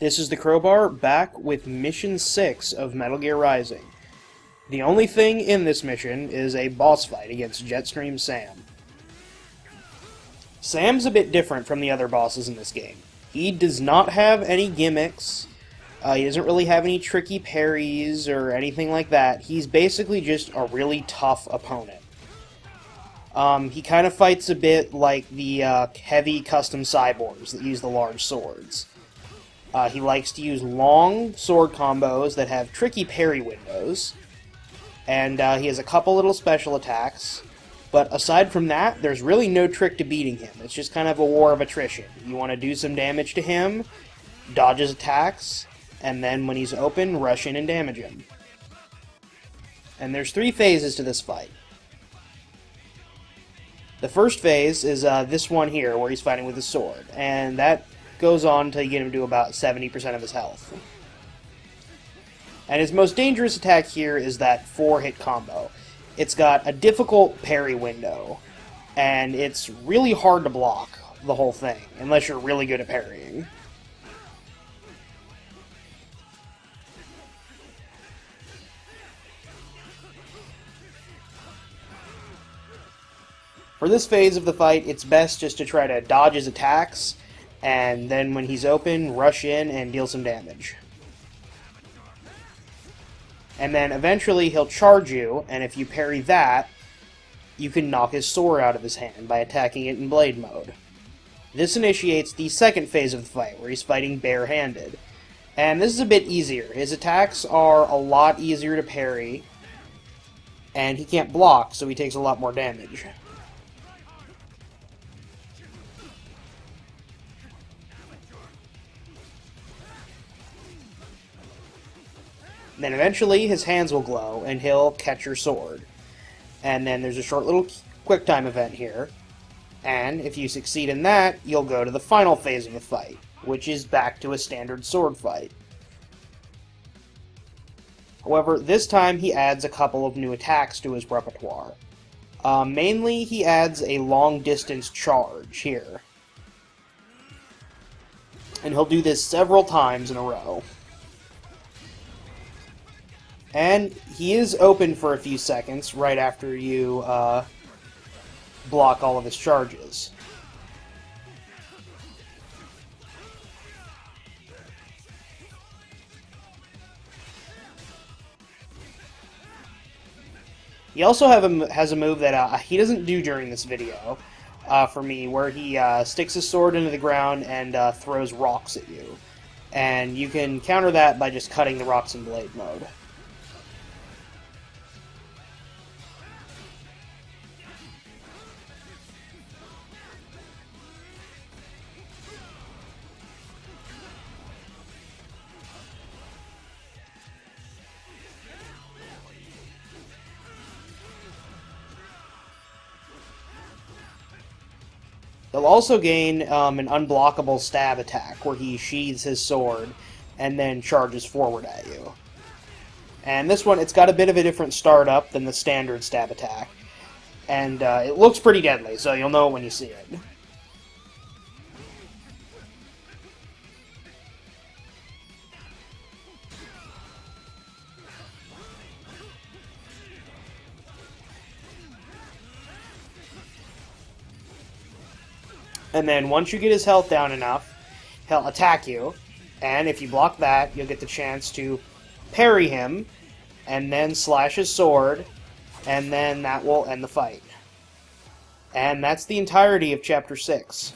This is the Crowbar, back with Mission 6 of Metal Gear Rising. The only thing in this mission is a boss fight against Jetstream Sam. Sam's a bit different from the other bosses in this game. He does not have any gimmicks, he doesn't really have any tricky parries or anything like that. He's basically just a really tough opponent. He kind of fights a bit like the heavy custom cyborgs that use the large swords. He likes to use long sword combos that have tricky parry windows, and he has a couple little special attacks, but aside from that, there's really no trick to beating him. It's just kind of a war of attrition. You want to do some damage to him, dodge his attacks, and then when he's open, rush in and damage him. And there's 3 phases to this fight. The first phase is this one here, where he's fighting with his sword, and that goes on until you get him to about 70% of his health. And his most dangerous attack here is that 4-hit combo. It's got a difficult parry window, and it's really hard to block the whole thing, unless you're really good at parrying. For this phase of the fight, it's best just to try to dodge his attacks, and then when he's open, rush in and deal some damage. And then eventually he'll charge you, and if you parry that, you can knock his sword out of his hand by attacking it in blade mode. This initiates the second phase of the fight, where he's fighting barehanded. And this is a bit easier. His attacks are a lot easier to parry, and he can't block, so he takes a lot more damage. Then eventually his hands will glow and he'll catch your sword. And then there's a short little quick time event here. And if you succeed in that, you'll go to the final phase of the fight, which is back to a standard sword fight. However, this time he adds a couple of new attacks to his repertoire. Mainly he adds a long distance charge here. And he'll do this several times in a row. And he is open for a few seconds right after you block all of his charges. He also has a move that he doesn't do during this video, for me, where he sticks his sword into the ground and throws rocks at you. And you can counter that by just cutting the rocks in blade mode. He'll also gain an unblockable stab attack, where he sheathes his sword and then charges forward at you. And this one, it's got a bit of a different startup than the standard stab attack. And it looks pretty deadly, so you'll know it when you see it. And then once you get his health down enough, he'll attack you, and if you block that, you'll get the chance to parry him, and then slash his sword, and then that will end the fight. And that's the entirety of Chapter 6.